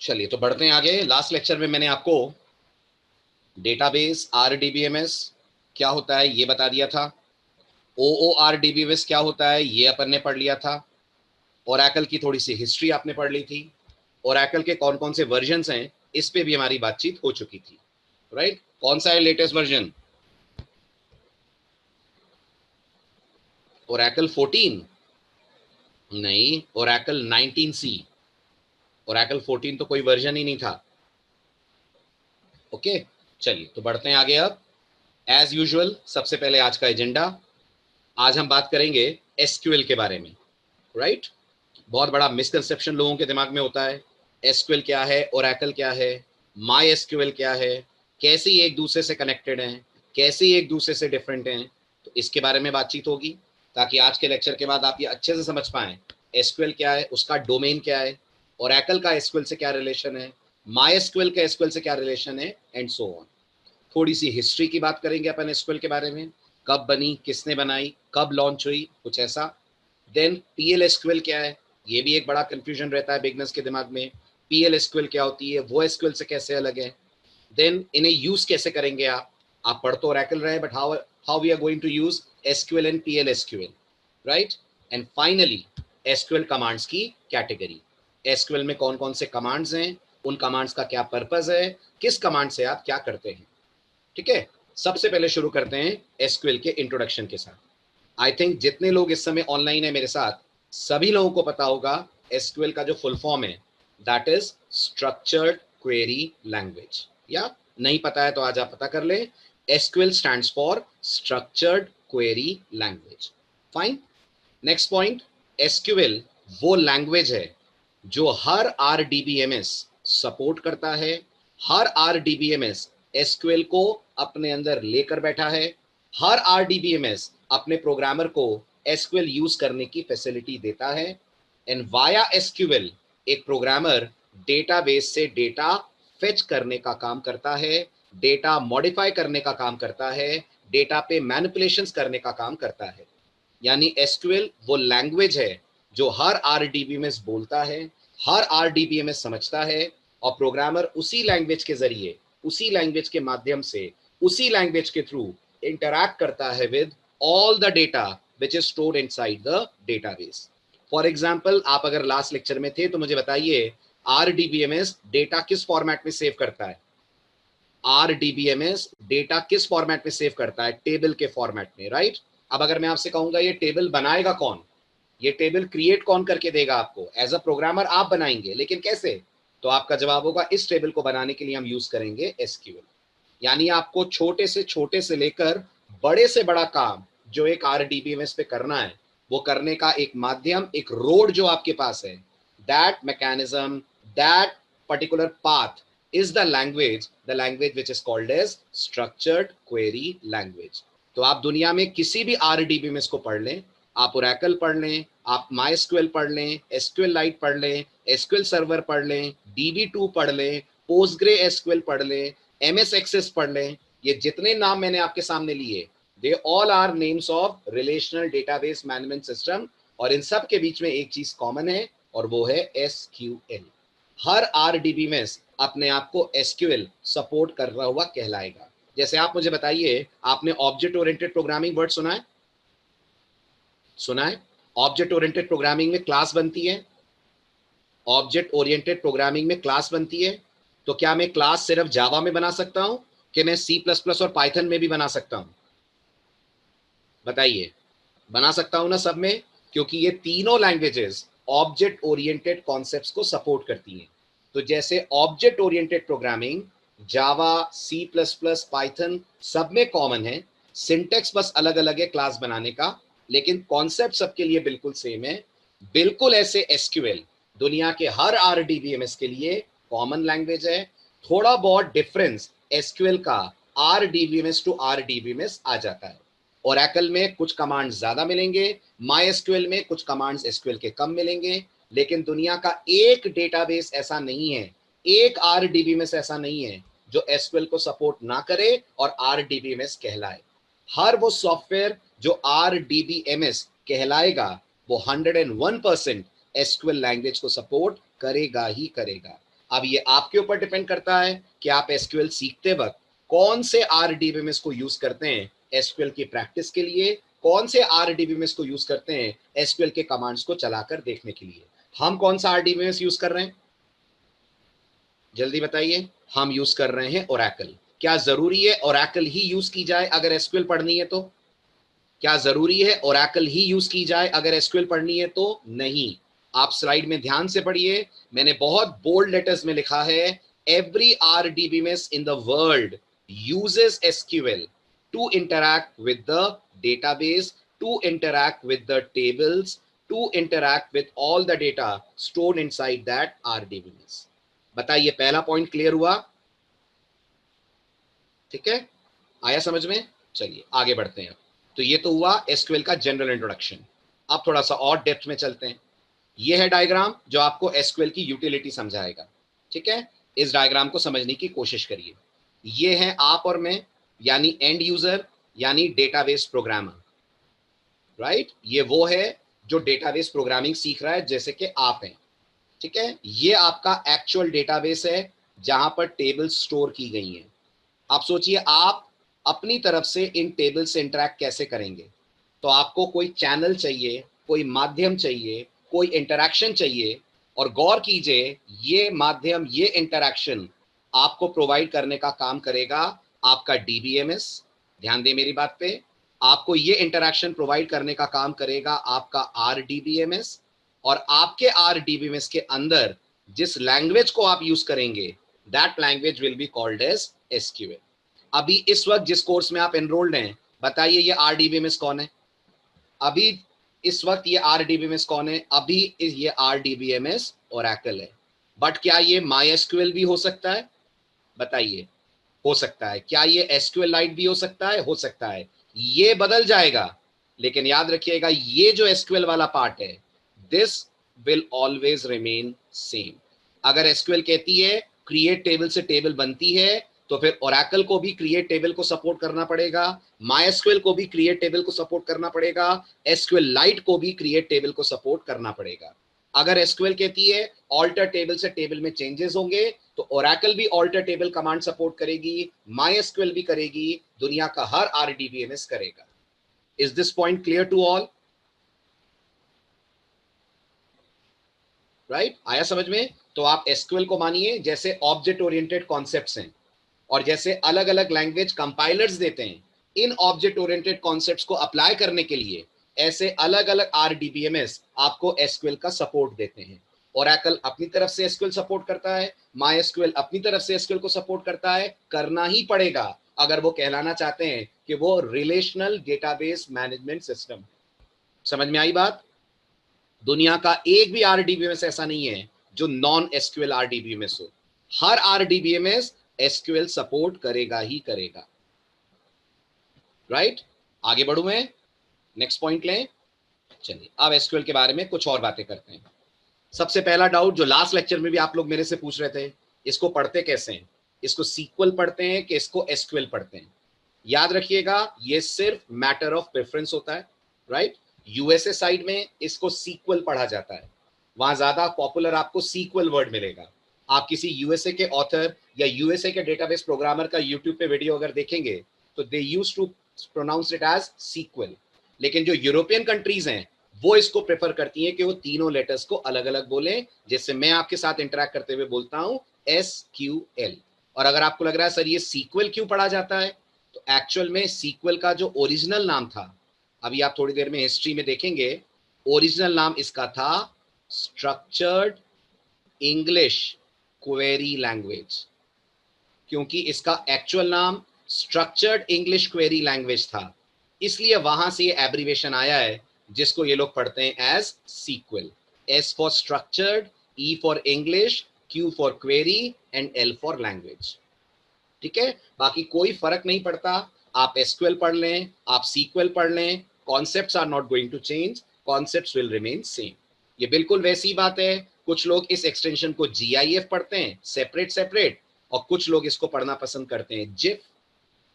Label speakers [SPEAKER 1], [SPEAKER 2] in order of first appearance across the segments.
[SPEAKER 1] चलिए तो बढ़ते हैं आगे। लास्ट लेक्चर में मैंने आपको डेटाबेस आरडीबीएमएस क्या होता है ये बता दिया था। ओओआरडीबीएमएस क्या होता है ये अपन ने पढ़ लिया था। ओरेकल की थोड़ी सी हिस्ट्री आपने पढ़ ली थी। ओरेकल के कौन कौन से वर्जन्स हैं इस पे भी हमारी बातचीत हो चुकी थी, राइट। कौन सा है लेटेस्ट वर्जन? ओरेकल 14 नहीं, ओरेकल 19C। ओरेकल 14 तो कोई वर्जन ही नहीं था। ओके, चलिए तो बढ़ते हैं आगे। अब एज यूजुअल सबसे पहले आज का एजेंडा, आज हम बात करेंगे एसक्यूएल के बारे में, राइट। बहुत बड़ा मिसकंसेप्शन लोगों के दिमाग में होता है। एसक्यूएल क्या है, ओरेकल क्या है, माई एसक्यूएल क्या है, कैसे ये एक दूसरे से कनेक्टेड हैं, कैसे ये एक दूसरे से डिफरेंट हैं। तो इसके बारे में बातचीत होगी ताकि आज के लेक्चर के बाद आप ये अच्छे से समझ पाएं एसक्यूएल क्या है, उसका डोमेन क्या है, ओरेकल का एसक्यूएल से क्या रिलेशन है, माई एसक्यूएल का एसक्यूएल से क्या रिलेशन है, एंड सो ऑन। थोड़ी सी हिस्ट्री की बात करेंगे अपन एसक्यूएल के बारे में, कब बनी, किसने बनाई, कब लॉन्च हुई, कुछ ऐसा। देन पीएल एसक्यूएल क्या है, ये भी एक बड़ा कंफ्यूजन रहता है बिगनर्स के दिमाग में। पीएल एसक्यूएल क्या होती है, वो एसक्यूएल से कैसे अलग है। देन इन्हें यूज कैसे करेंगे आप पढ़ तो ओरेकल रहे but how we are going to use SQL and PL SQL, right. And finally SQL commands की कैटेगरी, एसक्यूएल में कौन कौन से कमांड्स हैं, उन कमांड्स का क्या पर्पस है, किस कमांड से आप क्या करते हैं। ठीक है, सबसे पहले शुरू करते हैं एसक्यूएल के इंट्रोडक्शन के साथ। आई थिंक जितने लोग इस समय ऑनलाइन है मेरे साथ, सभी लोगों को पता होगा एसक्यूएल का जो फुल फॉर्म है that is structured query language. या नहीं पता है तो आज आप पता कर ले, SQL stands for structured query language. Fine. Next point, SQL वो लैंग्वेज है जो हर आरडीबीएमएस सपोर्ट करता है। हर आरडीबीएमएस एसक्यूएल को अपने अंदर लेकर बैठा है। हर आरडीबीएमएस अपने प्रोग्रामर को एसक्यूएल यूज करने की फैसिलिटी देता है। एंड वाया एसक्यूएल एक प्रोग्रामर डेटाबेस से डेटा फेच करने का काम करता है, डेटा मॉडिफाई करने का काम करता है, डेटा पे मैनिपुलेशंस करने का काम करता है। यानी एसक्यूएल वो लैंग्वेज है जो हर आरडीबीएमएस बोलता है, हर आरडीबीएमएस समझता है, और प्रोग्रामर उसी लैंग्वेज के जरिए, उसी लैंग्वेज के माध्यम से, उसी लैंग्वेज के थ्रू इंटरैक्ट करता है with all the data which is stored inside the database. For example, आप अगर लास्ट लेक्चर में थे तो मुझे बताइए आरडीबीएमएस डेटा किस फॉर्मेट में सेव करता है। आरडीबीएमएस डेटा किस फॉर्मेट में सेव करता है, टेबल के फॉर्मेट में, राइट। अब अगर मैं आपसे कहूंगा ये टेबल बनाएगा कौन, ये टेबल क्रिएट कौन करके देगा आपको, एज अ प्रोग्रामर आप बनाएंगे, लेकिन कैसे, तो आपका जवाब होगा इस टेबल को बनाने के लिए हम यूज करेंगे एसक्यूएल। यानी आपको छोटे से लेकर बड़े से बड़ा काम जो एक आरडीबीएमएस पे करना है, वो करने का एक माध्यम, एक रोड जो आपके पास है, that mechanism, that particular path is the language which is called as structured query language। तो आप दुनिया में किसी भी आरडीबीएमएस को पढ़ लें, आप ओरेकल पढ़ लें, आप माइस्क्यूएल पढ़ लें, एसक्यूएल लाइट पढ़ लें, एसक्यूएल सर्वर पढ़ लें, डीबी2 पढ़ लें, पोस्टग्रे एसक्यूएल पढ़ लें, एमएस एक्सेस पढ़ लें, ये जितने नाम मैंने आपके सामने लिए, they all are names of relational database management system, और इन सब के बीच में एक चीज कॉमन है और वो है एसक्यूएल। हर आरडीबीएमएस अपने आप को एसक्यूएल सपोर्ट कर रहा हुआ कहलाएगा। जैसे आप मुझे बताइए, आपने ऑब्जेक्ट ओरिएंटेड प्रोग्रामिंग वर्ड सुना है? सुना है? ऑब्जेक्ट ओरिएंटेड प्रोग्रामिंग में क्लास बनती है, ऑब्जेक्ट ओरिएंटेड प्रोग्रामिंग में क्लास बनती है। तो क्या मैं क्लास सिर्फ जावा में बना सकता हूं कि मैं सी प्लस प्लस और पाइथन में भी बना सकता हूं? बताइए, बना सकता हूं ना सब में, क्योंकि ये तीनों लैंग्वेजेस ऑब्जेक्ट ओरिएंटेड कॉन्सेप्ट्स को सपोर्ट करती हैं। तो जैसे ऑब्जेक्ट ओरिएंटेड प्रोग्रामिंग जावा, सी प्लस प्लस, पाइथन सब में कॉमन है, सिंटेक्स बस अलग अलग है क्लास बनाने का, लेकिन कॉन्सेप्ट सबके लिए बिल्कुल सेम है। बिल्कुल ऐसे एसक्यूएल दुनिया के हर आरडीबीएमएस के लिए कॉमन लैंग्वेज है। थोड़ा बहुत डिफरेंस एसक्यूएल का आरडीबीएमएस टू आरडीबीएमएस आ जाता है। ओरेकल में कुछ कमांड्स ज्यादा मिलेंगे, माईएसक्यूएल में कुछ कमांड्स एसक्यूएल के कम मिलेंगे, लेकिन दुनिया का एक डेटाबेस ऐसा नहीं है, एक आरडीबीएमएस ऐसा नहीं है जो एसक्यूएल को सपोर्ट ना करे और आरडीबीएमएस कहलाए। हर वो सॉफ्टवेयर जो आरडीबीएमएस कहलाएगा वो 101% एसक्यूएल लैंग्वेज को सपोर्ट करेगा ही करेगा। अब ये आपके ऊपर डिपेंड करता है कि आप एसक्यूएल सीखते वक्त कौन से आरडीबीएमएस को यूज करते हैं एसक्यूएल की प्रैक्टिस के लिए, कौन से आरडीबीएमएस को यूज करते हैं एसक्यूएल के कमांड्स को चलाकर देखने के लिए। हम कौन सा आरडीबीएमएस यूज कर रहे हैं, जल्दी बताइए। हम यूज कर रहे हैं ओरेकल। क्या जरूरी है ओरेकल ही यूज की जाए अगर एसक्यूएल पढ़नी है तो? क्या जरूरी है ओरेकल ही यूज की जाए अगर एसक्यूएल पढ़नी है तो? नहीं। आप स्लाइड में ध्यान से पढ़िए, मैंने बहुत बोल्ड लेटर्स में लिखा है, every RDBMS in the world uses SQL to interact with the database, to interact with the tables, to interact with all the data stored inside that RDBMS। बताइए, पहला पॉइंट क्लियर हुआ? ठीक है, आया समझ में? चलिए आगे बढ़ते हैं। तो ये तो हुआ SQL का जनरल इंट्रोडक्शन। अब थोड़ा सा और डेप्थ में चलते हैं। ये है डायग्राम जो आपको SQL की यूटिलिटी समझाएगा। ठीक है, इस डायग्राम को समझने की कोशिश करिए। ये है आप और मैं, यानी एंड यूजर, यानी डेटाबेस प्रोग्रामर, राइट। ये वो है जो डेटाबेस प्रोग्रामिंग सीख रहा है, जैसे कि आप हैं। ठीक है, ये आपका एक्चुअल डेटाबेस है जहां पर टेबल्स स्टोर की गई हैं। आप सोचिए, आप अपनी तरफ से इन टेबल से इंटरैक्ट कैसे करेंगे? तो आपको कोई चैनल चाहिए, कोई माध्यम चाहिए, कोई इंटरैक्शन चाहिए, और गौर कीजिए ये माध्यम, ये इंटरैक्शन आपको प्रोवाइड करने का काम करेगा आपका डीबीएमएस। ध्यान दें मेरी बात पे, आपको ये इंटरैक्शन प्रोवाइड करने का काम करेगा आपका आरडीबीएमएस, और आपके आरडीबीएमएस के अंदर जिस लैंग्वेज को आप यूज करेंगे, that language will be called as SQL. अभी इस वक्त जिस कोर्स में आप एनरोल्ड हैं, बताइए ये आरडीबीएमएस कौन है? अभी इस वक्त ये आरडीबीएमएस कौन है? अभी ये आरडीबीएमएस ओरेकल है। बट क्या ये माईएसक्यूएल भी हो सकता है? बताइए, हो सकता है। क्या ये एसक्यूएल लाइट भी हो सकता है? हो सकता है। ये बदल जाएगा, लेकिन याद रखिएगा ये जो एसक्यूएल वाला पार्ट है, this will always remain same. अगर एसक्यूएल कहती है क्रिएट टेबल से टेबल बनती है, तो फिर ओरेकल को भी क्रिएट टेबल को सपोर्ट करना पड़ेगा, माईएसक्यूएल को भी क्रिएट टेबल को सपोर्ट करना पड़ेगा, एसक्यूएल लाइट को भी क्रिएट टेबल को सपोर्ट करना पड़ेगा। अगर एसक्यूएल कहती है ऑल्टर टेबल से टेबल में चेंजेस होंगे, तो ओरेकल भी ऑल्टर टेबल कमांड सपोर्ट करेगी, माईएसक्यूएल भी करेगी, दुनिया का हर आरडीबीएमएस करेगा। Is this point clear to all? Right, आया समझ में? तो आप एसक्यूएल को मानिए जैसे ऑब्जेक्ट ओरिएंटेड कॉन्सेप्ट्स हैं, और जैसे अलग अलग लैंग्वेज कंपाइलर्स देते हैं इन ऑब्जेक्ट ओरिएंटेड कॉन्सेप्ट्स को अप्लाई करने के लिए, ऐसे अलग अलग आरडीबीएमएस आपको एसक्यूएल का सपोर्ट देते हैं। ओरेकल अपनी तरफ से एसक्यूएल सपोर्ट करता है, माईएसक्यूएल अपनी तरफ से एसक्यूएल को सपोर्ट करता है। करना ही पड़ेगा अगर वो कहलाना चाहते हैं कि वो रिलेशनल डेटाबेस मैनेजमेंट सिस्टम। समझ में आई बात? दुनिया का एक भी आरडीबीएमएस ऐसा नहीं है जो नॉन एसक्यूएल आरडीबीएमएस हो। हर आरडीबीएमएस एसक्यूएल सपोर्ट करेगा ही करेगा। राइट, आगे बढ़ूं मैं, नेक्स्ट पॉइंट लें। चलिए अब एसक्यूएल के बारे में कुछ और बातें करते हैं। सबसे पहला डाउट जो लास्ट लेक्चर में भी आप लोग मेरे से पूछ रहे थे, इसको पढ़ते कैसे हैं? इसको सीक्वल पढ़ते हैं कि इसको एसक्यूएल पढ़ते हैं? याद रखिएगा ये सिर्फ मैटर ऑफ प्रेफरेंस होता है। राइट, यूएसए साइड में इसको सीक्वल पढ़ा जाता है, वहां ज्यादा पॉपुलर आपको सीक्वल वर्ड मिलेगा। आप किसी यूएसए के ऑथर या यूएसए के डेटाबेस प्रोग्रामर का यूट्यूब पे वीडियो अगर देखेंगे तो they used to pronounce it as sequel. लेकिन जो यूरोपियन कंट्रीज हैं वो इसको प्रेफर करती हैं कि वो तीनों लेटर्स को अलग अलग बोलें, जैसे मैं आपके साथ इंटरेक्ट करते हुए बोलता हूं SQL। और अगर आपको लग रहा है सर ये सीक्वल क्यों पढ़ा जाता है, तो एक्चुअल में सीक्वल का जो ओरिजिनल नाम था, अभी आप थोड़ी देर में हिस्ट्री में देखेंगे, ओरिजिनल नाम इसका था स्ट्रक्चर्ड इंग्लिश क्वेरी लैंग्वेज। क्योंकि इसका एक्चुअल नाम स्ट्रक्चर्ड इंग्लिश क्वेरी लैंग्वेज था, इसलिए वहां से ये एब्रीविएशन आया है जिसको ये लोग पढ़ते हैं as sequel. S for structured, E for English, Q for query and L for language. ठीक है, बाकी कोई फर्क नहीं पड़ता, आप एसक्यूएल पढ़ लें, आप सीक्वल पढ़ लें, concepts are not going to change, concepts will remain same. ये बिल्कुल वैसी बात है, कुछ लोग इस एक्सटेंशन को GIF पढ़ते हैं सेपरेट सेपरेट, और कुछ लोग इसको पढ़ना पसंद करते हैं जिफ।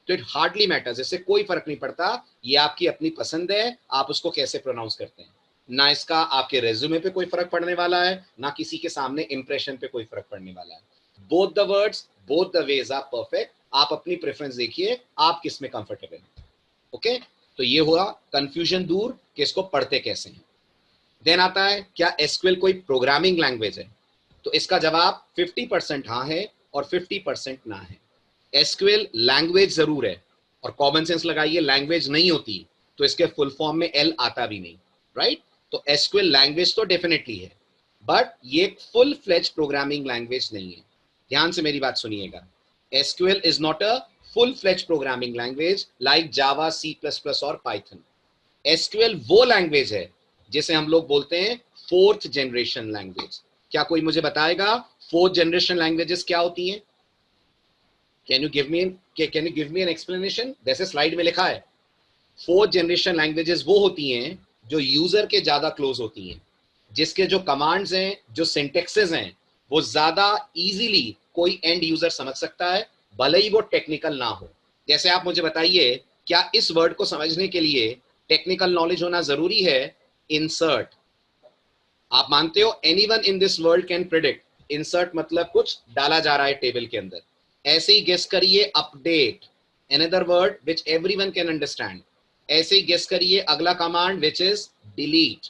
[SPEAKER 1] तो इट हार्डली मैटर्स, इससे कोई फर्क नहीं पड़ता, ये आपकी अपनी पसंद है, आप उसको कैसे प्रोनाउंस करते हैं। ना इसका आपके रेज्यूमे पे कोई फर्क पड़ने वाला है, ना किसी के सामने इंप्रेशन पे कोई फर्क पड़ने वाला है। Both the words, both the ways are perfect. आप अपनी प्रेफरेंस देखिए, आप किस में कंफर्टेबल हैं। ओके, तो ये हुआ कंफ्यूजन दूर कि इसको पढ़ते कैसे हैं। देन आता है क्या एसक्यूएल कोई प्रोग्रामिंग लैंग्वेज है? तो इसका जवाब 50% हाँ है और 50% ना है। एसक्यूएल लैंग्वेज जरूर है, और कॉमन सेंस लगाइए, लैंग्वेज नहीं होती तो इसके फुल फॉर्म में एल आता भी नहीं, राइट? तो एसक्यूएल लैंग्वेज तो डेफिनेटली है, बट ये फुल फ्लेज प्रोग्रामिंग लैंग्वेज नहीं है। ध्यान से मेरी बात सुनिएगा, SQL is not a full fledge programming language like Java, C plus plus और पाइथन। एसक्यूएल वो लैंग्वेज है जिसे हम लोग बोलते हैं फोर्थ जनरेशन लैंग्वेज। क्या कोई मुझे बताएगा फोर्थ जनरेशन लैंग्वेजेस क्या होती हैं? Can you give me an explanation? जैसे स्लाइड में लिखा है, फोर्थ जनरेशन लैंग्वेजेस वो होती हैं जो यूजर के ज्यादा क्लोज होती हैं, जिसके जो कमांड्स हैं, जो सिंटेक्सेस हैं, वो ज्यादा इजीली कोई एंड यूजर समझ सकता है, भले ही वो टेक्निकल ना हो। जैसे आप मुझे बताइए, क्या इस वर्ड को समझने के लिए टेक्निकल नॉलेज होना जरूरी है? इंसर्ट, आप मानते हो anyone in this world can predict? Insert मतलब कुछ डाला जा रहा है टेबल के अंदर। ऐसे ही गेस करिए update, another word which everyone can understand. ऐसे ही गेस करिए अगला कमांड विच इज डिलीट।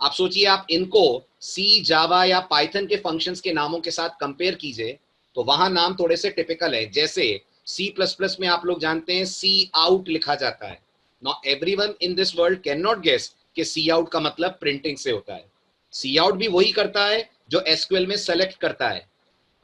[SPEAKER 1] आप सोचिए, आप इनको सी, जावा या पाइथन के फंक्शंस के नामों के साथ कंपेयर कीजिए, तो वहां नाम थोड़े से टिपिकल है। जैसे सी प्लस प्लस में आप लोग जानते हैं सी आउट लिखा जाता है। Not everyone in this world can not guess कि सी आउट का मतलब प्रिंटिंग से होता है। सी आउट भी वही करता है जो एसक्यूएल में सेलेक्ट करता है,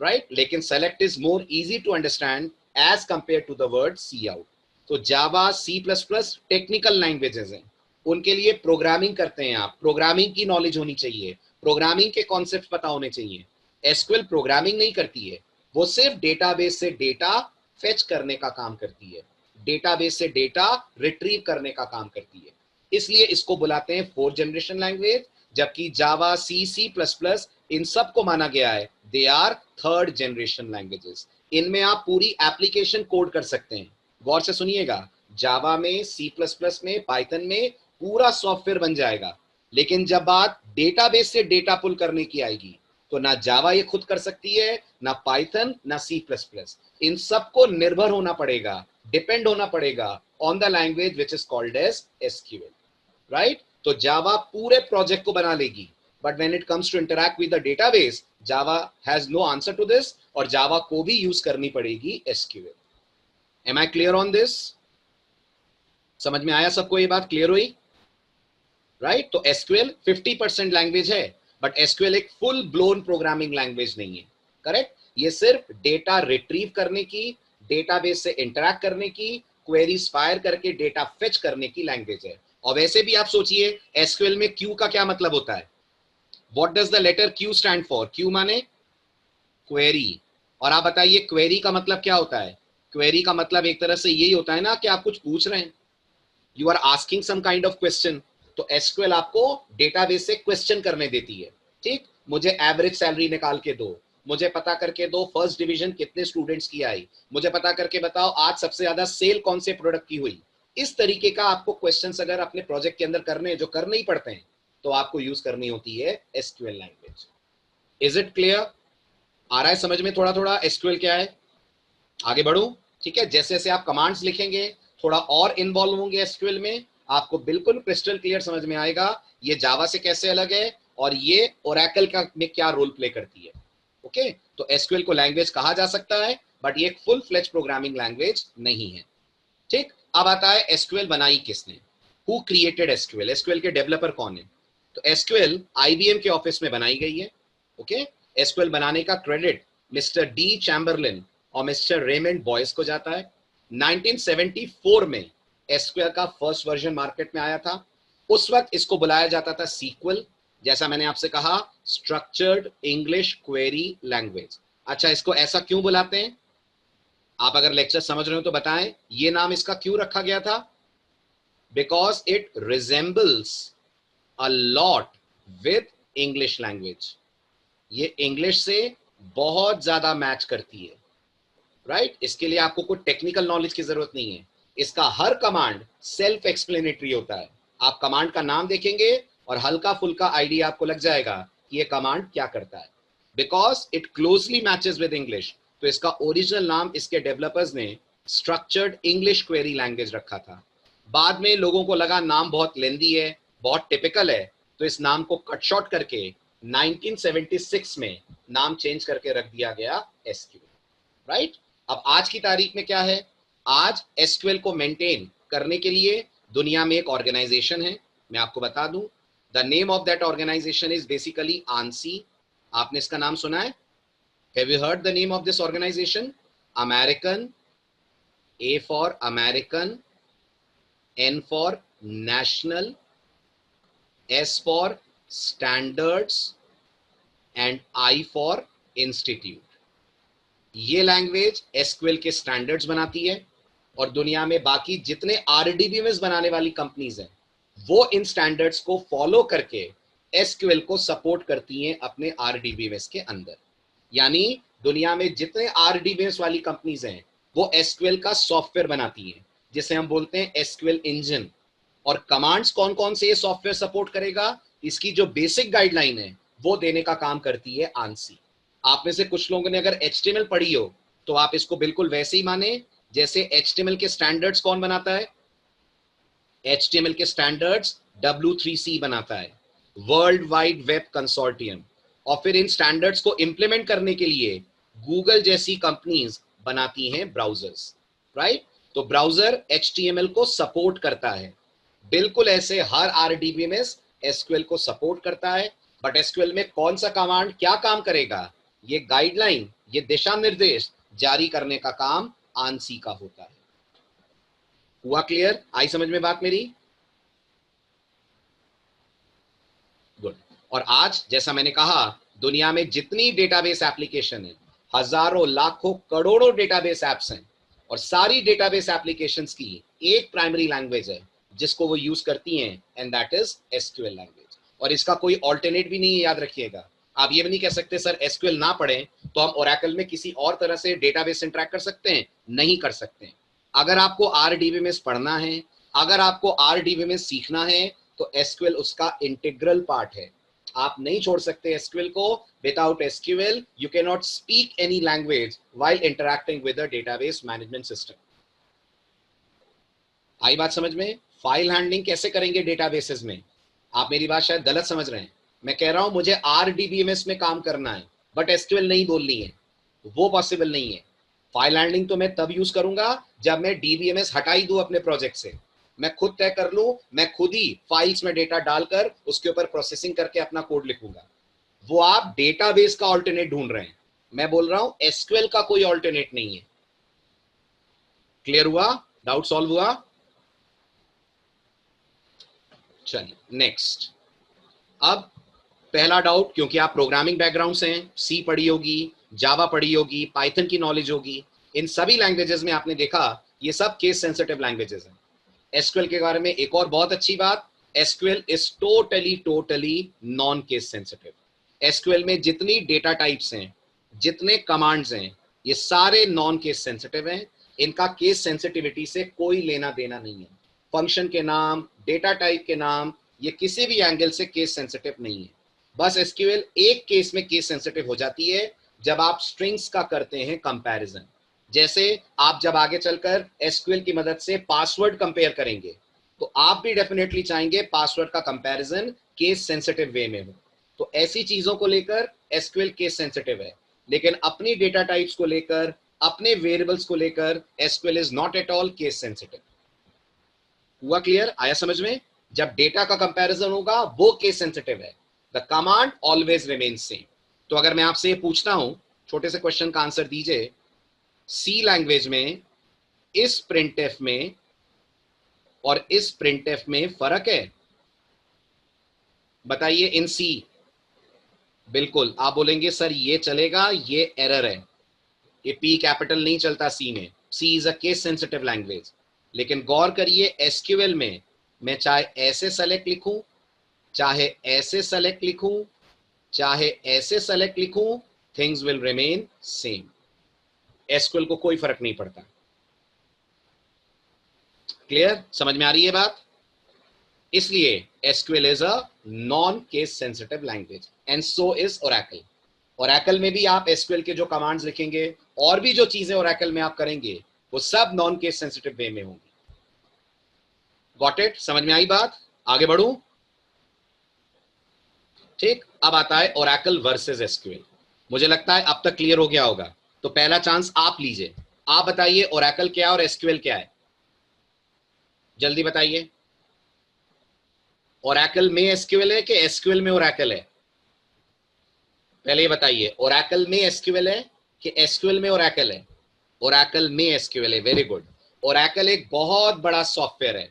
[SPEAKER 1] राइट? लेकिन select is more easy to understand as compare to the word cout. तो Java, C plus plus technical languages हैं, उनके लिए प्रोग्रामिंग करते हैं आप, प्रोग्रामिंग की नॉलेज होनी चाहिए, प्रोग्रामिंग के कॉन्सेप्ट पता होने चाहिए। एसक्यूएल प्रोग्रामिंग नहीं करती है, वो सिर्फ डेटाबेस से डेटा फेच करने का काम करती है, डेटाबेस से डेटा रिट्रीव करने का काम करती है। इसलिए इसको बुलाते हैं फोर्थ जनरेशन लैंग्वेज, जबकि जावा, सी, सी प्लस प्लस इन सब को माना गया है they are third generation languages. इनमें आप पूरी एप्लीकेशन कोड कर सकते हैं। गौर से सुनिएगा, जावा में, सी प्लस प्लस में, पाइथन में पूरा सॉफ्टवेयर बन जाएगा, लेकिन जब बात डेटाबेस से डेटा पुल करने की आएगी तो ना जावा ये खुद कर सकती है, ना पाइथन, ना सी प्लस प्लस। इन सबको निर्भर होना पड़ेगा, डिपेंड होना पड़ेगा on the language which is called as SQL, right? तो जावा पूरे प्रोजेक्ट को बना लेगी, but when it comes to interact with the database, Java has no answer to this, और जावा को भी यूज करनी पड़ेगी SQL. Am I clear on this? समझ में आया सबको? ये बात क्लियर हुई, राइट? तो एसक्यूएल 50% लैंग्वेज है, बट एसक्यूएल एक फुल ब्लोन प्रोग्रामिंग लैंग्वेज नहीं है, करेक्ट? ये सिर्फ डेटा रिट्रीव करने की, डेटाबेस से इंटरैक्ट करने की, क्वेरीज फायर करके डेटा फेच करने की लैंग्वेज है। और वैसे भी आप सोचिए, एसक्यूएल में क्यू का क्या मतलब होता है? What does the letter Q stand for? Q माने क्वेरी। और आप बताइए क्वेरी का मतलब क्या होता है? क्वेरी का मतलब एक तरह से यही होता है ना कि आप कुछ पूछ रहे हैं, you are asking some kind of question. तो एसक्यूएल आपको डेटाबेस से क्वेश्चन करने देती है, ठीक? मुझे एवरेज सैलरी निकाल के दो, मुझे पता करके दो फर्स्ट डिवीजन कितने स्टूडेंट्स की आई, मुझे पता करके बताओ आज सबसे ज्यादा सेल कौन से प्रोडक्ट की हुई। इस तरीके का आपको क्वेश्चंस अगर अपने प्रोजेक्ट के अंदर करने, जो करने ही पड़ते हैं, तो आपको यूज करनी होती है SQL language. Is it clear? आ रहा है समझ में थोड़ा थोड़ा एसक्यूएल क्या है? आगे बढ़ूं? ठीक है, जैसे जैसे आप कमांड्स लिखेंगे, थोड़ा और इन्वॉल्व होंगे एसक्यूएल में, आपको बिल्कुल क्रिस्टल क्लियर समझ में आएगा ये जावा से कैसे अलग है और ये ओरेकल का में क्या रोल प्ले करती है। ओके, तो एसक्यूएल को लैंग्वेज कहा जा सकता है, बट ये एक फुल फ्लेज प्रोग्रामिंग लैंग्वेज नहीं है, ठीक? अब आता है एसक्यूएल बनाई किसने? Who created SQL? एसक्यूएल के डेवलपर कौन है? तो एसक्यूएल आईबीएम के ऑफिस में बनाई गई है। ओके, एसक्यूएल बनाने का क्रेडिट मिस्टर डी चैम्बरलिन और मिस्टर रेमंड बॉयस को जाता है। 1974 में एसक्यूएल का फर्स्ट वर्जन मार्केट में आया था। उस वक्त इसको बुलाया जाता था सीक्वल, जैसा मैंने आपसे कहा, स्ट्रक्चर्ड इंग्लिश क्वेरी लैंग्वेज। अच्छा, इसको ऐसा क्यों बुलाते हैं? आप अगर लेक्चर समझ रहे हो तो बताएं, ये नाम इसका क्यों रखा गया था? Because it resembles a lot with English language. ये इंग्लिश से बहुत ज्यादा मैच करती है, राइट? इसके लिए आपको कोई टेक्निकल नॉलेज की जरूरत नहीं है, इसका हर कमांड सेल्फ एक्सप्लेनेटरी होता है। आप कमांड का नाम देखेंगे और हल्का फुल्का आइडिया आपको लग जाएगा कि ये कमांड क्या करता है। Because it closely matches with English. तो इसका ओरिजिनल नाम इसके डेवलपर्स ने स्ट्रक्चर्ड इंग्लिश क्वेरी लैंग्वेज रखा था। बाद में लोगों को लगा नाम बहुत लेंदी है, बहुत टिपिकल है, तो इस नाम को कट शॉर्ट करके 1976 में नाम चेंज करके रख दिया गया एसक्यूएल, राइट। अब आज की तारीख में क्या है, आज एसक्यूएल को मेंटेन करने के लिए दुनिया में एक ऑर्गेनाइजेशन है, मैं आपको बता दूं। The name of that organization is basically ANSI. आपने इसका नाम सुना है? Have you heard the name of this organization? American, A for American, N for national, S for standards and I for institute. ये लैंग्वेज एसक्यूएल के standards बनाती है और दुनिया में बाकी जितने आरडीबीएमएस बनाने वाली कंपनीज हैं वो इन स्टैंडर्ड्स को फॉलो करके एसक्यूएल को सपोर्ट करती हैं अपने आरडीबीएमएस के अंदर। यानी दुनिया में जितने आरडीबीएमएस वाली कंपनीज हैं वो एसक्यूएल का सॉफ्टवेयर बनाती हैं, जिसे हम बोलते हैं एसक्यूएल इंजन। और कमांड्स कौन कौन से ये सॉफ्टवेयर सपोर्ट करेगा, इसकी जो बेसिक गाइडलाइन है वो देने का काम करती है आंसी। आप में से कुछ लोगों ने अगर HTML पढ़ी हो तो आप इसको बिल्कुल वैसे ही माने जैसे HTML के स्टैंडर्ड्स कौन बनाता है? HTML के स्टैंडर्ड्स W3C बनाता है, वर्ल्ड वाइड वेब कंसोर्टियम। और फिर इन स्टैंडर्ड्स को इंप्लीमेंट करने के लिए गूगल जैसी कंपनीज बनाती हैं ब्राउजर्स, राइट। तो ब्राउजर HTML को सपोर्ट करता है, बिल्कुल ऐसे हर आरडीबीएमएस एसक्यूएल को सपोर्ट करता है। बट एसक्यूएल में कौन सा कमांड क्या काम करेगा, ये गाइडलाइन, ये दिशा निर्देश जारी करने का काम आंसी का होता है। हुआ क्लियर? आई समझ में बात मेरी? गुड। और आज जैसा मैंने कहा दुनिया में जितनी डेटाबेस एप्लीकेशन है, हजारों लाखों करोड़ों डेटाबेस एप्स हैं, और सारी डेटाबेस एप्लीकेशंस की एक प्राइमरी लैंग्वेज है जिसको वो यूज करती हैं, and that is SQL language. और इसका कोई ऑल्टरनेट भी नहीं है, याद रखिएगा। आप ये भी नहीं कह सकते सर एसक्यूएल ना पढ़ें तो हम ओरेकल में किसी और तरह से डेटाबेस इंटरैक्ट कर सकते हैं, नहीं कर सकते। अगर आपको आरडीबीएमएस पढ़ना है, अगर आपको आरडीबीएमएस सीखना है, तो एसक्यूएल उसका इंटीग्रल पार्ट है। आप नहीं छोड़ सकते एसक्यूएल को। Without SQL you can not speak any language while interacting with a database management system. आई बात समझ में? फाइल हैंडलिंग कैसे करेंगे डेटाबेसेस में? आप मेरी बात शायद गलत समझ रहे हैं। मैं कह रहा हूं मुझे आरडीबीएमएस में काम करना है बट एसक्यूएल नहीं बोलनी है, वो पॉसिबल नहीं है। फाइल हैंडलिंग तो मैं तब यूज करूंगा जब मैं डीबीएमएस हटा ही दूं अपने प्रोजेक्ट से, मैं खुद तय कर लूं, मैं खुद ही फाइल्स में डेटा डालकर उसके ऊपर प्रोसेसिंग करके अपना कोड लिखूंगा। वो आप डेटाबेस का ऑल्टरनेट ढूंढ रहे हैं, मैं बोल रहा हूं एसक्यूएल का कोई ऑल्टरनेट नहीं है। क्लियर हुआ? डाउट सॉल्व हुआ? चलिए नेक्स्ट। अब पहला डाउट, क्योंकि आप प्रोग्रामिंग बैकग्राउंड से हैं, सी पढ़ी होगी, जावा पढ़ी होगी, पाइथन की नॉलेज होगी, इन सभी लैंग्वेजेस में आपने देखा ये सब केस सेंसिटिव लैंग्वेजेस हैं। एसक्यूएल के बारे में एक और बहुत अच्छी बात, SQL is totally non case sensitive. SQL में जितनी डेटा टाइप्स हैं, जितने कमांड्स हैं, ये सारे नॉन केस सेंसिटिव हैं। इनका केस सेंसिटिविटी से कोई लेना देना नहीं है। फंक्शन के नाम, डेटा टाइप के नाम, ये किसी भी एंगल से केस सेंसिटिव नहीं है। बस एसक्यूएल एक केस में केस सेंसिटिव हो जाती है, जब आप स्ट्रिंग्स का करते हैं कंपैरिजन। जैसे आप जब आगे चलकर एसक्यूएल की मदद से पासवर्ड कंपेयर करेंगे तो आप भी डेफिनेटली चाहेंगे पासवर्ड का कंपैरिजन केस सेंसिटिव वे में हो। तो ऐसी चीजों को लेकर एसक्यूएल केस सेंसिटिव है, लेकिन अपनी डेटा टाइप्स को लेकर, अपने वेरिएबल्स को लेकर SQL is not at all case sensitive. हुआ क्लियर? आया समझ में? जब डेटा का कंपैरिजन होगा वो केस सेंसिटिव है। The command always remains same. तो अगर मैं आपसे पूछता हूं, छोटे से क्वेश्चन का आंसर दीजिए, सी लैंग्वेज में इस प्रिंटफ में और इस प्रिंटफ में फर्क है? बताइए। इन सी बिल्कुल आप बोलेंगे सर ये चलेगा, ये एरर है, ये पी कैपिटल नहीं चलता सी में। C is a case sensitive language. लेकिन गौर करिए एसक्यूएल में मैं चाहे ऐसे सेलेक्ट लिखूं, चाहे ऐसे सेलेक्ट लिखूं, चाहे ऐसे सेलेक्ट लिखूं, things will remain same. SQL को कोई फर्क नहीं पड़ता। क्लियर? समझ में आ रही है बात? इसलिए SQL is a non case sensitive language and so is Oracle. Oracle में भी आप एसक्यूएल के जो कमांड्स लिखेंगे और भी जो चीजें ओरेकल में आप करेंगे वो सब नॉन केस सेंसिटिव वे में होंगी। Got it? समझ में आई बात? आगे बढ़ूं? ठीक, अब आता है ओरेकल वर्सेस एसक्यूएल। मुझे लगता है अब तक क्लियर हो गया होगा, तो पहला चांस आप लीजिए। आप बताइए ओरेकल क्या है और एसक्यूएल क्या है, जल्दी बताइए। ओरेकल में एसक्यूएल है कि एसक्यूएल में ओरेकल है? पहले ये बताइए, ओरेकल में एसक्यूएल है कि एसक्यूएल में ओरेकल है? ओरेकल में एसक्यूएल है, वेरी गुड। ओरेकल एक बहुत बड़ा सॉफ्टवेयर है।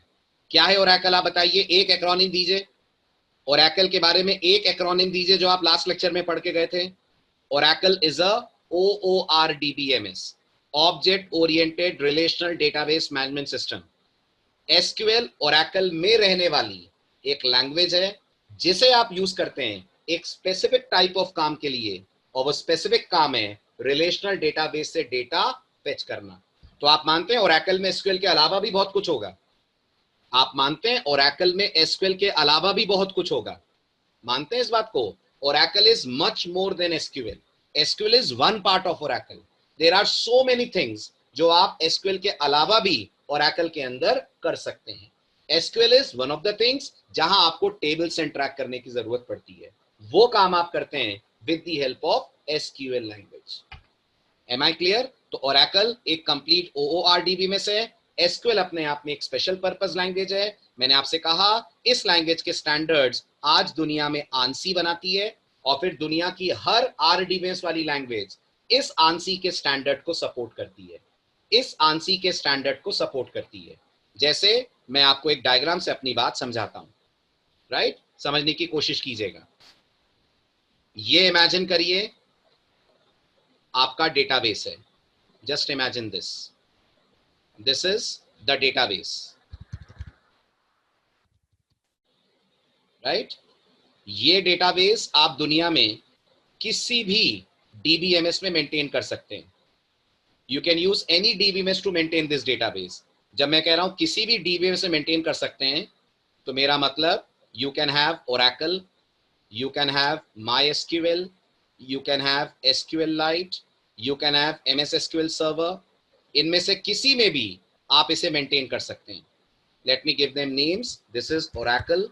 [SPEAKER 1] क्या है ओरेकल, आप बताइए, एक एक्रोनिम दीजिए ओरेकल के बारे में, एक एक्रोनिम दीजिए जो आप लास्ट लेक्चर में पढ़ के गए थे। Oracle is a OORDBMS, object oriented relational database management system. SQL Oracle में रहने वाली एक लैंग्वेज है जिसे आप यूज करते हैं एक स्पेसिफिक टाइप ऑफ काम के लिए, और वो स्पेसिफिक काम है रिलेशनल डेटाबेस से डेटा फेच करना। तो आप मानते हैं ओरेकल में एसक्यूएल के अलावा भी बहुत कुछ होगा? आप मानते हैं ओरेकल में एसक्यूएल के अलावा भी बहुत कुछ होगा? मानते हैं इस बात को? Oracle is much more than SQL. SQL is one part of Oracle. There are so many things जो आप एसक्यूएल के अलावा भी ओरेकल के अंदर कर सकते हैं। SQL is one of the things जहां आपको टेबल्स इंटरैक्ट करने की जरूरत पड़ती है, वो काम आप करते हैं with the help of SQL language. Am I clear? तो ओरेकल एक कंप्लीट OORDB में से है, एसक्यूएल अपने आप में एक स्पेशल पर्पस लैंग्वेज है। मैंने आपसे कहा इस लैंग्वेज के स्टैंडर्ड्स आज दुनिया में आंसी बनाती है, और फिर दुनिया की हर RDBMS वाली लैंग्वेज इस आंसी के स्टैंडर्ड को सपोर्ट करती है, इस आंसी के स्टैंडर्ड को सपोर्ट करती है। जैसे मैं आपको एक डायग्राम से अपनी बात समझाता हूं, राइट? समझने की कोशिश कीजिएगा। ये इमेजिन करिए आपका डेटाबेस है। Just imagine this is the database, right? ये डेटाबेस आप दुनिया में किसी भी DBMS में मेंटेन कर सकते हैं। You can use any DBMS to maintain this database. जब मैं कह रहा हूं किसी भी DBMS में मेंटेन कर सकते हैं, तो मेरा मतलब you can have Oracle, you can have MySQL, you can have SQLite, you can have MS SQL Server। इनमें से किसी में भी आप इसे मेंटेन कर सकते हैं। Let me give them names. This is Oracle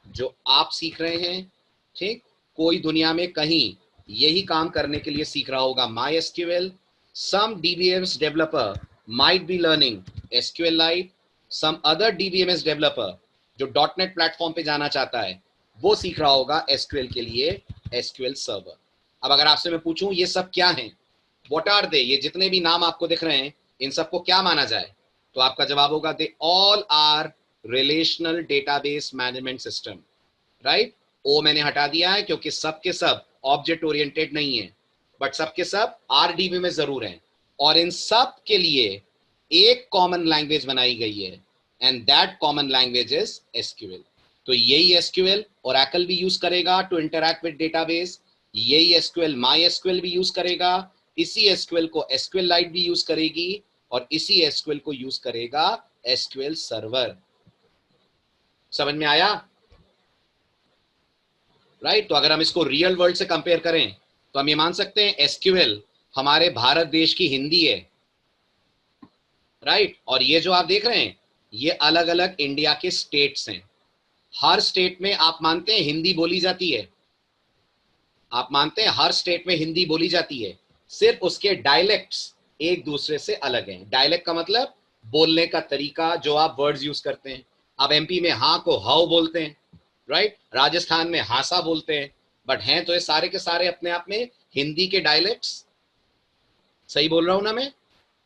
[SPEAKER 1] जो आप सीख रहे हैं, ठीक? कोई दुनिया में कहीं यही काम करने के लिए सीख रहा होगा MySQL। some DBMS developer might be learning SQLite, some other DBMS developer जो .NET प्लेटफॉर्म पे जाना चाहता है वो सीख रहा होगा SQL के लिए SQL सर्वर। अब अगर आपसे मैं पूछूं ये सब क्या हैं, व्हाट आर दे, ये जितने भी नाम आपको दिख रहे हैं इन सबको क्या माना जाए, तो आपका जवाब होगा they all are relational database management system, right? ओ मैंने हटा दिया है क्योंकि सब के सब ऑब्जेक्ट ओरिएंटेड नहीं है, बट सबके सब RDB में जरूर हैं, और इन सब के लिए एक कॉमन लैंग्वेज बनाई गई है, and that common language is SQL। तो यही SQL ओरेकल भी यूज करेगा टू इंटरैक्ट विद डेटाबेस, यही SQL MySQL भी यूज करेगा, इसी SQL को SQLite भी यूज करेगी, और इसी SQL को यूज करेगा SQL सर्वर। समझ में आया? राइट? तो अगर हम इसको रियल वर्ल्ड से कंपेयर करें तो हम ये मान सकते हैं SQL हमारे भारत देश की हिंदी है, राइट? और ये जो आप देख रहे हैं ये अलग अलग इंडिया के स्टेट्स हैं। हर स्टेट में आप मानते हैं हिंदी बोली जाती है? आप मानते हैं हर स्टेट में हिंदी बोली जाती है, सिर्फ उसके डायलेक्ट्स एक दूसरे से अलग हैं। डायलेक्ट का मतलब बोलने का तरीका, जो आप वर्ड्स यूज करते हैं। अब MP में हाँ को हाउ बोलते हैं, राइट? राजस्थान में हासा बोलते हैं, बट हैं तो ये सारे के सारे अपने आप में हिंदी के डायलेक्ट्स। सही बोल रहा हूं ना मैं?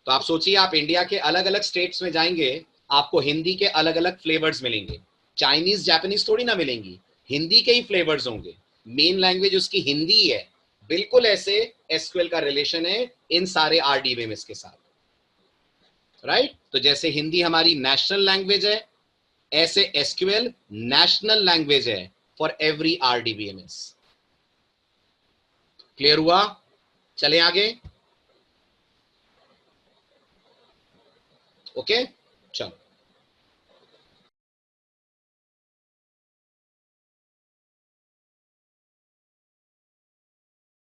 [SPEAKER 1] तो आप सोचिए आप इंडिया के अलग अलग स्टेट्स में जाएंगे, आपको हिंदी के अलग अलग फ्लेवर्स मिलेंगे। चाइनीज जापानीज थोड़ी ना मिलेंगी, हिंदी के ही फ्लेवर्स होंगे। मेन लैंग्वेज उसकी हिंदी है। बिल्कुल ऐसे SQL का रिलेशन है इन सारे RDBMS के साथ, राइट? तो जैसे हिंदी हमारी नेशनल लैंग्वेज है, ऐसे SQL नेशनल लैंग्वेज है फॉर एवरी RDBMS। क्लियर हुआ? चले आगे। ओके, चलो